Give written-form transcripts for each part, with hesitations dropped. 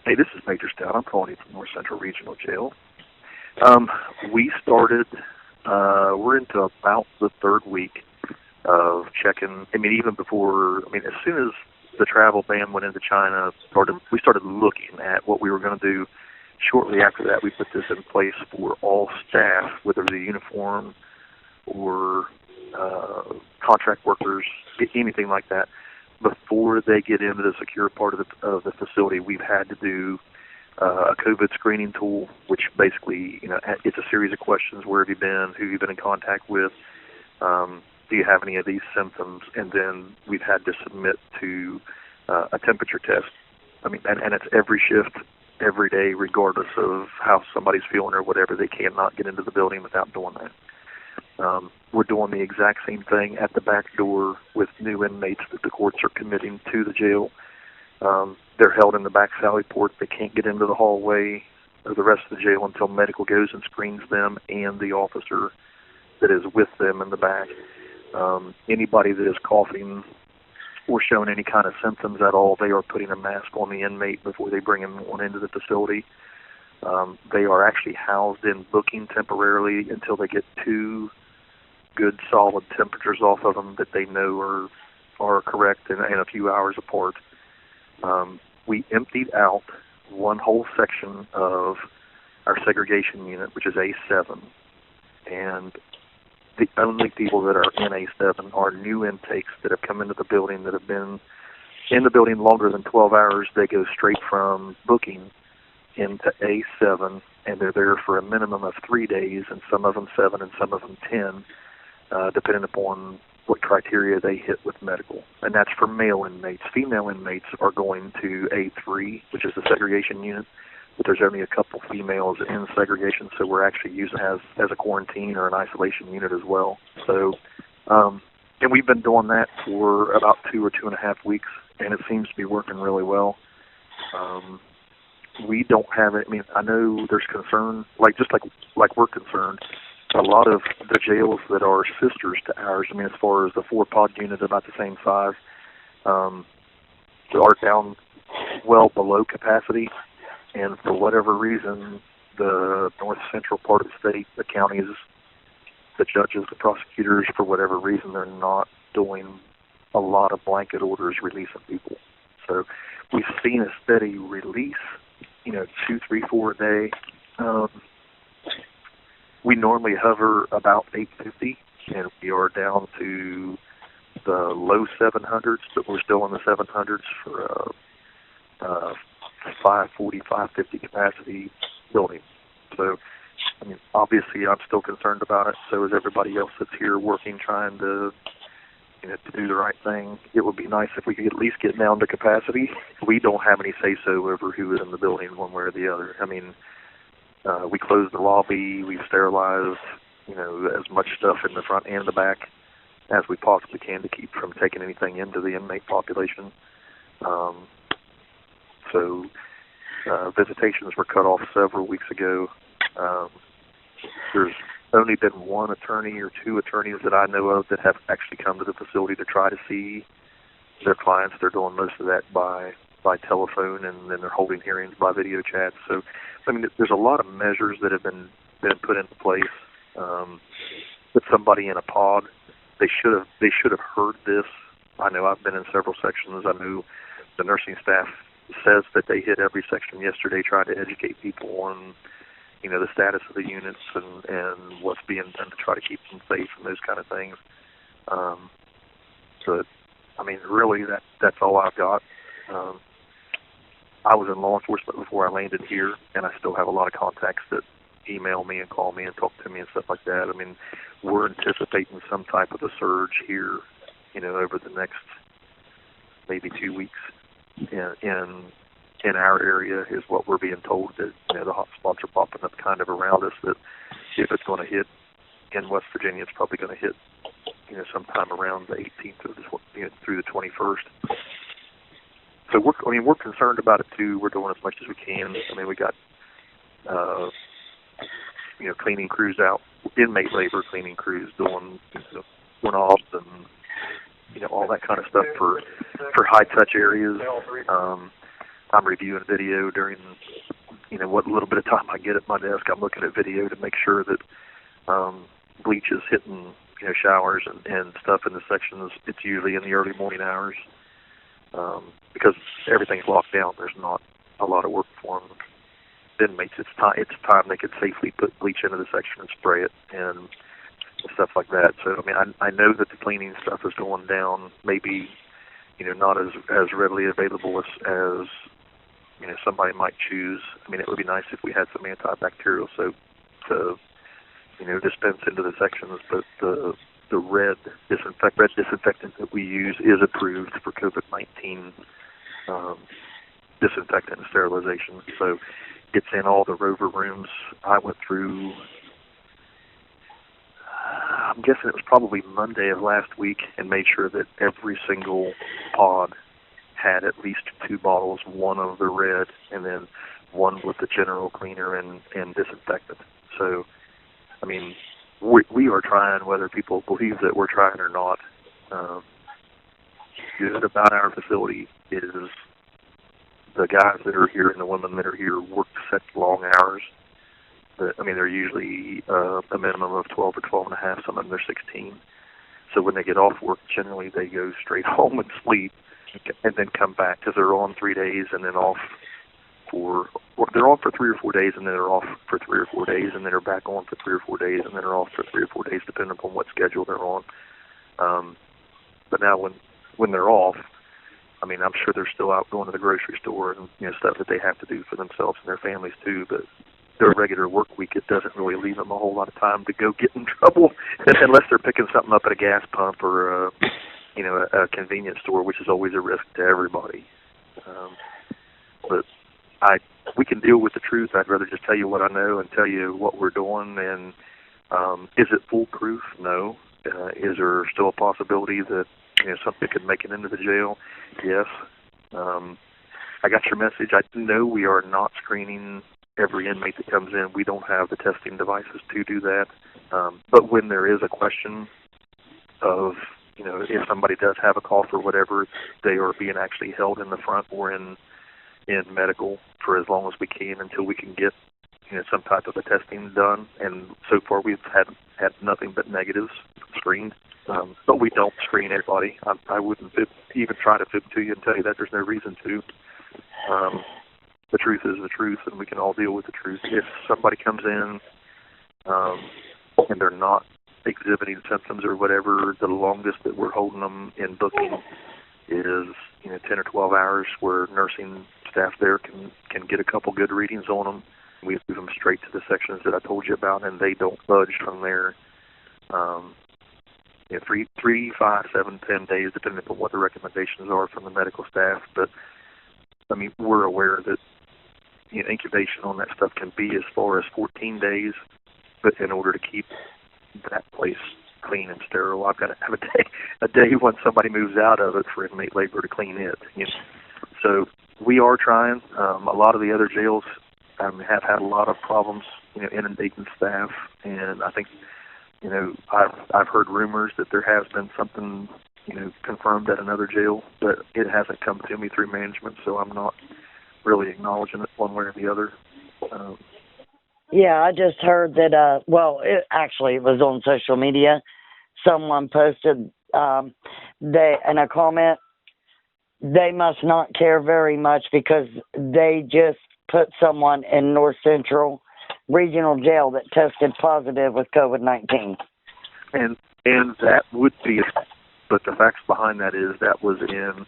Hey, this is Major Stout. I'm calling you from North Central Regional Jail. We started, we're into about the third week of checking. I mean, even before, as soon as the travel ban went into China, we started looking at what we were going to do. Shortly after that, we put this in place for all staff, whether they're uniform or contract workers, anything like that. Before they get into the secure part of the facility, we've had to do a COVID screening tool, which basically, it's a series of questions. Where have you been? Who have you been in contact with? Do you have any of these symptoms? And then we've had to submit to a temperature test. And it's every shift, every day, regardless of how somebody's feeling or whatever. They cannot get into the building without doing that. We're doing the exact same thing at the back door with new inmates that the courts are committing to the jail. They're held in the back sally port. They can't get into the hallway or the rest of the jail until medical goes and screens them and the officer that is with them in the back. Anybody that is coughing or showing any kind of symptoms at all, they are putting a mask on the inmate before they bring him on into the facility. They are actually housed in booking temporarily until they get 2 good solid temperatures off of them that they know are correct and a few hours apart. We emptied out one whole section of our segregation unit, which is A7, and the only people that are in A7 are new intakes that have come into the building that have been in the building longer than 12 hours. They go straight from booking into A7, and they're there for a minimum of 3 days, and some of them 7 and some of them 10, depending upon what criteria they hit with medical. And that's for male inmates. Female inmates are going to A3, which is the segregation unit, but there's only a couple females in segregation, so we're actually using it as a quarantine or an isolation unit as well. So, and we've been doing that for about 2 or 2.5 weeks, and it seems to be working really well. We don't have it. I know there's concern, just like we're concerned. A lot of the jails that are sisters to ours, as far as the 4-pod unit about the same size, are down well below capacity. And for whatever reason, the north central part of the state, the counties, the judges, the prosecutors, for whatever reason, they're not doing a lot of blanket orders releasing people. So we've seen a steady release, 2, 3, 4 a day. We normally hover about 850, and we are down to the low 700s, but we're still in the 700s for 540, 550 capacity building. So, obviously I'm still concerned about it. So is everybody else that's here working, trying to do the right thing. It would be nice if we could at least get down to capacity. We don't have any say-so over who is in the building one way or the other. We closed the lobby. We've sterilized, as much stuff in the front and the back as we possibly can to keep from taking anything into the inmate population. So visitations were cut off several weeks ago. There's only been one attorney or 2 attorneys that I know of that have actually come to the facility to try to see their clients. They're doing most of that by telephone, and then they're holding hearings by video chat. So, there's a lot of measures that have been put into place. With somebody in a pod, they should have heard this. I know I've been in several sections. I know the nursing staff says that they hit every section yesterday, trying to educate people on the status of the units and what's being done to try to keep them safe and those kind of things. So, really, that's all I've got. I was in law enforcement before I landed here, and I still have a lot of contacts that email me and call me and talk to me and stuff like that. We're anticipating some type of a surge here, over the next maybe 2 weeks in our area is what we're being told, that the hot spots are popping up kind of around us, that if it's going to hit in West Virginia, it's probably going to hit sometime around the 18th through the 21st. So we're concerned about it too. We're doing as much as we can. We got cleaning crews out, inmate labor cleaning crews doing doorknobs and all that kind of stuff for high touch areas. I'm reviewing video during, what little bit of time I get at my desk. I'm looking at video to make sure that bleach is hitting, showers and stuff in the sections. It's usually in the early morning hours because everything's locked down. There's not a lot of work for them. Inmates, it's time they could safely put bleach into the section and spray it and stuff like that. So, I know that the cleaning stuff is going down, maybe, not as readily available as somebody might choose. It would be nice if we had some antibacterial soap to, dispense into the sections, but the red disinfectant that we use is approved for COVID-19 disinfectant and sterilization. So it's in all the rover rooms. I went through, I'm guessing it was probably Monday of last week, and made sure that every single pod had at least 2 bottles, one of the red and then one with the general cleaner and disinfectant. So, we are trying, whether people believe that we're trying or not. Good about our facility is the guys that are here and the women that are here work such long hours. They're usually a minimum of 12 or 12 and a half. Some of them they're 16. So when they get off work, generally they go straight home and sleep and then come back, because they're on 3 days and then off or they're on for 3 or 4 days and then they're off for 3 or 4 days and then they're back on for 3 or 4 days and then they're off for 3 or 4 days, depending upon what schedule they're on. But now when they're off, I'm sure they're still out going to the grocery store and stuff that they have to do for themselves and their families too. But their regular work week, it doesn't really leave them a whole lot of time to go get in trouble unless they're picking something up at a gas pump or a convenience store, which is always a risk to everybody. But we can deal with the truth. I'd rather just tell you what I know and tell you what we're doing. And is it foolproof? No. Is there still a possibility that something could make it into the jail? Yes. I got your message. I know we are not screening every inmate that comes in. We don't have the testing devices to do that. But when there is a question of, if somebody does have a cough or whatever, they are being actually held in the front or in medical for as long as we can until we can get some type of a testing done. And so far we've had nothing but negatives screened. But we don't screen everybody. I wouldn't even try to fib to you and tell you that. There's no reason to. The truth is the truth, and we can all deal with the truth. If somebody comes in and they're not exhibiting symptoms or whatever, the longest that we're holding them in booking is 10 or 12 hours, where nursing staff there can get a couple good readings on them. We move them straight to the sections that I told you about, and they don't budge from there. 3, 5, 7, 10 days, depending upon what the recommendations are from the medical staff. But we're aware that incubation on that stuff can be as far as 14 days, but in order to keep that place clean and sterile, I've got to have a day when somebody moves out of it for inmate labor to clean it. So we are trying. A lot of the other jails have had a lot of problems, inundating staff, and I think, I've heard rumors that there has been something, confirmed at another jail, but it hasn't come to me through management, so I'm not really acknowledging it one way or the other. Yeah, I just heard that, it was on social media. Someone posted in a comment, they must not care very much because they just put someone in North Central Regional Jail that tested positive with COVID-19. And that would be, but the facts behind that is that was in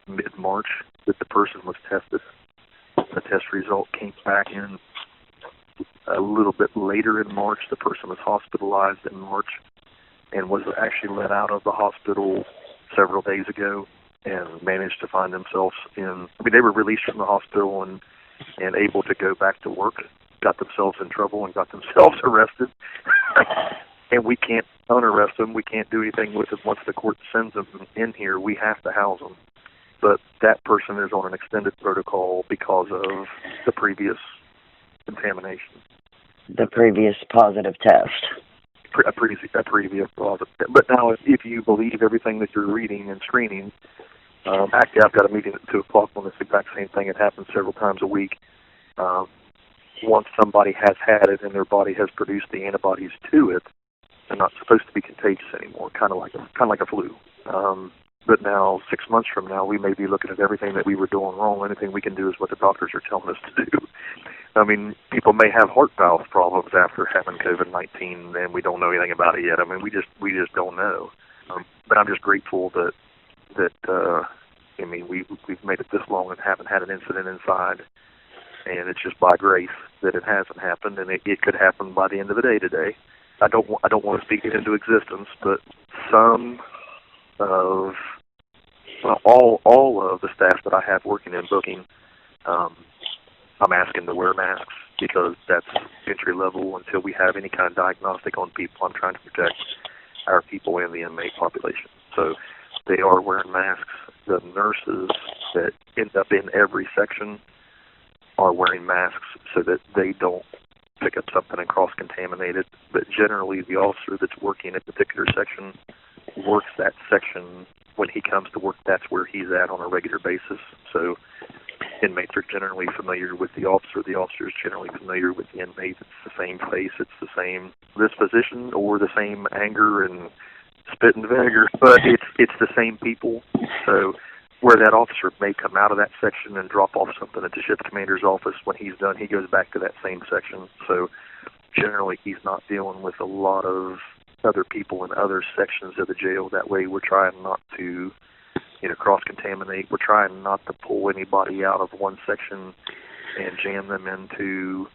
mid-March that the person was tested. The test result came back in a little bit later in March. The person was hospitalized in March and was actually let out of the hospital several days ago and managed to find themselves they were released from the hospital and able to go back to work, got themselves in trouble and got themselves arrested. And we can't unarrest them. We can't do anything with them once the court sends them in here. We have to house them. But that person is on an extended protocol because of the previous contamination. The previous positive test. A previous positive. But now, if you believe everything that you're reading and screening, Actually, I've got a meeting at 2 o'clock on this exact same thing. It happens several times a week. Once somebody has had it and their body has produced the antibodies to it, they're not supposed to be contagious anymore, kind of like a flu. But now, 6 months from now, we may be looking at everything that we were doing wrong. Anything we can do is what the doctors are telling us to do. I mean, people may have heart valve problems after having COVID-19, and we don't know anything about it yet. I mean, we just don't know. But I'm just grateful that I mean, we've made it this long and haven't had an incident inside, and it's just by grace that it hasn't happened, and it could happen by the end of the day today. I don't want to speak it into existence, but some of all of the staff that I have working in booking, I'm asking to wear masks because that's entry level until we have any kind of diagnostic on people. I'm trying to protect our people and the inmate population. So they are wearing masks. The nurses that end up in every section are wearing masks so that they don't pick up something and cross-contaminate it. But generally, the officer that's working a particular section works that section. When he comes to work, that's where he's at on a regular basis. So inmates are generally familiar with the officer. The officer is generally familiar with the inmate. It's the same face. It's the same disposition or the same anger and spit and vinegar, but it's the same people. So where that officer may come out of that section and drop off something at the shift commander's office, when he's done, he goes back to that same section. So generally he's not dealing with a lot of other people in other sections of the jail. That way we're trying not to cross-contaminate. We're trying not to pull anybody out of one section and jam them into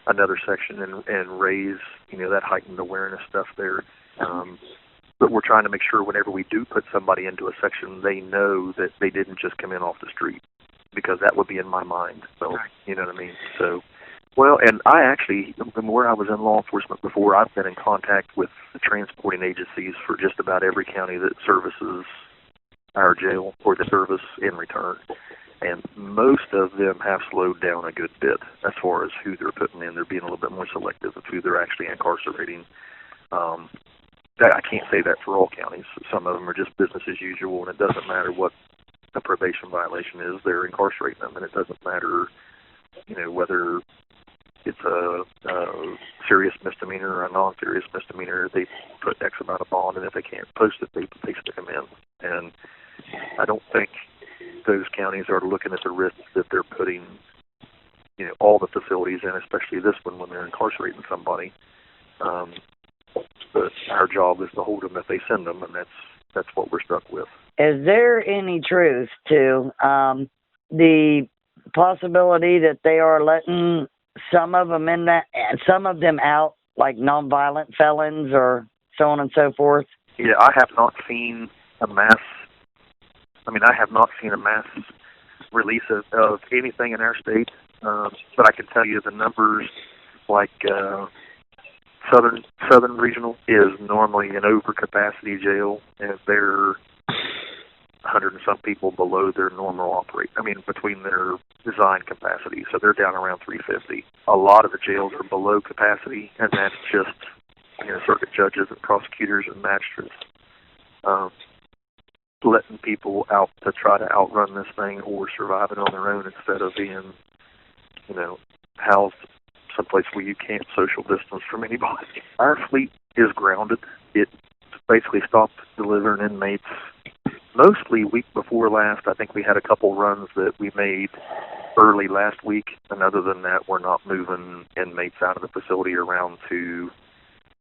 another section and raise, that heightened awareness stuff there. But we're trying to make sure whenever we do put somebody into a section, they know that they didn't just come in off the street, because that would be in my mind. So, you know what I mean? So, well, and I actually, where I was in law enforcement before, I've been in contact with the transporting agencies for just about every county that services our jail or the service in return. And most of them have slowed down a good bit as far as who they're putting in. They're being a little bit more selective of who they're actually incarcerating. I can't say that for all counties. Some of them are just business as usual, and it doesn't matter what a probation violation is. They're incarcerating them, and it doesn't matter, whether it's a serious misdemeanor or a non-serious misdemeanor. They put X amount of bond, and if they can't post it, they stick them in. And I don't think those counties are looking at the risks that they're putting, all the facilities in, especially this one when they're incarcerating somebody. But our job is to hold them if they send them, and that's what we're stuck with. Is there any truth to the possibility that they are letting some of them out, like nonviolent felons or so on and so forth? Yeah, I have not seen a mass release of anything in our state, but I can tell you the numbers, like Southern Regional is normally an overcapacity jail, and they're 100 and some people below their normal between their design capacity, so they're down around 350. A lot of the jails are below capacity, and that's just circuit judges and prosecutors and magistrates letting people out to try to outrun this thing or survive it on their own instead of being, housed someplace where you can't social distance from anybody. Our fleet is grounded. It basically stopped delivering inmates mostly week before last. I think we had a couple runs that we made early last week, and other than that, we're not moving inmates out of the facility around to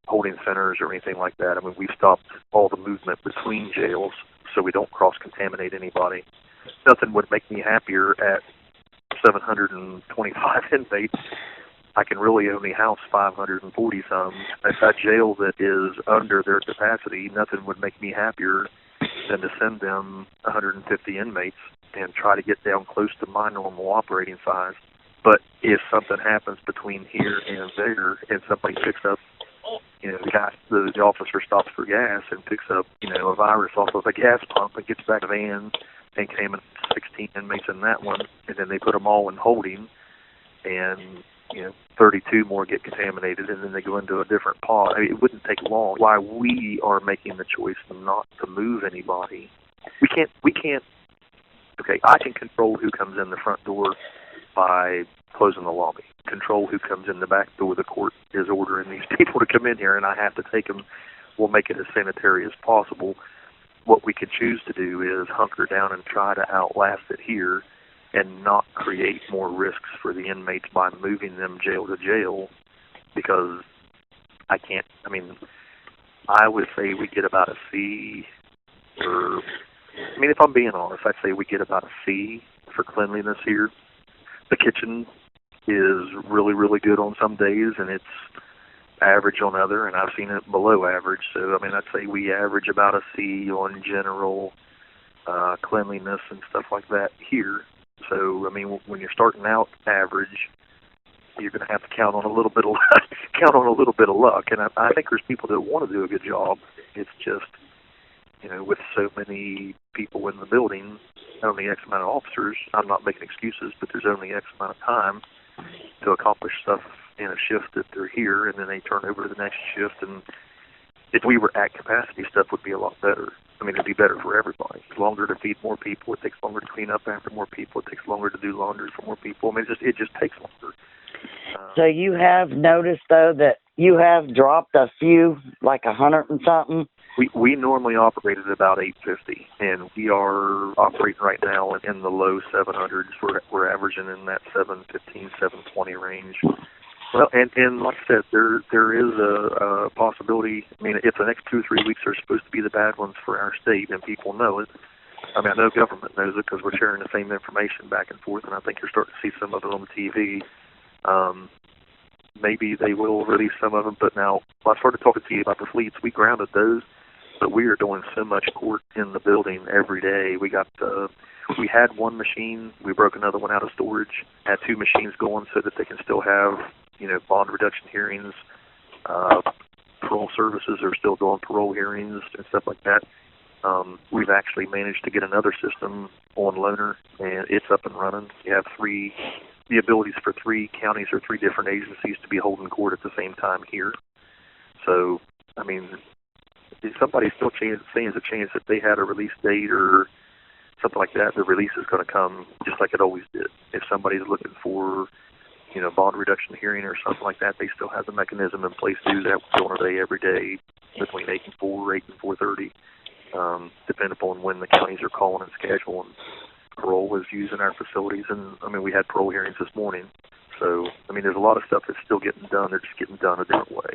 holding centers or anything like that. We've stopped all the movement between jails so we don't cross-contaminate anybody. Nothing would make me happier at 725 inmates. I can really only house 540-some. A jail that is under their capacity, nothing would make me happier than to send them 150 inmates and try to get down close to my normal operating size. But if something happens between here and there, and somebody picks up, the officer stops for gas and picks up, a virus off of a gas pump and gets back to the van and came in 16 inmates in that one, and then they put them all in holding, and 32 more get contaminated, and then they go into a different pod. It wouldn't take long. Why we are making the choice not to move anybody? We can't Okay, I can control who comes in the front door by closing the lobby. Control who comes in the back door. The court is ordering these people to come in here, and I have to take them. We'll make it as sanitary as possible. What we can choose to do is hunker down and try to outlast it here and not create more risks for the inmates by moving them jail to jail, because I can't, I mean, I would say we get about a C, or, I mean, if I'm being honest, I'd say we get about a C for cleanliness here. The kitchen is really, really good on some days, and it's average on other, and I've seen it below average. So, I mean, I'd say we average about a C on general cleanliness and stuff like that here. So, I mean, when you're starting out average, you're going to have to count on a little bit of luck. And I think there's people that want to do a good job. It's just, you know, with so many people in the building, only X amount of officers. I'm not making excuses, but there's only X amount of time to accomplish stuff in a shift that they're here, and then they turn over to the next shift. And if we were at capacity, stuff would be a lot better. I mean, it'd be better for everybody. It's longer to feed more people. It takes longer to clean up after more people. It takes longer to do laundry for more people. I mean, it just takes longer. So you have noticed, though, that you have dropped a few, like 100 and something? We normally operate at about 850, and we are operating right now in the low 700s. We're averaging in that 715, 720 range. Well, and like I said, there is a possibility. I mean, if the next 2 or 3 weeks are supposed to be the bad ones for our state, and people know it. I mean, I know government knows it because we're sharing the same information back and forth, and I think you're starting to see some of it on TV. Maybe they will release some of them, but now I started talking to you about the fleets. We grounded those, but we are doing so much court in the building every day. We had one machine. We broke another one out of storage. Had 2 machines going so that they can still have, you know, bond reduction hearings. Parole services are still doing parole hearings and stuff like that. We've actually managed to get another system on loaner, and it's up and running. You have the abilities for 3 counties or 3 different agencies to be holding court at the same time here. So, I mean, if somebody's still saying there's a chance that they had a release date or something like that, the release is going to come just like it always did. If somebody's looking for, you know, bond reduction hearing or something like that, they still have the mechanism in place to do that on a day every day between 8 and 4, 8 and 4:30, depending upon when the counties are calling and scheduling. Parole was using our facilities, and I mean, we had parole hearings this morning. So, I mean, there's a lot of stuff that's still getting done. They're just getting done a different way.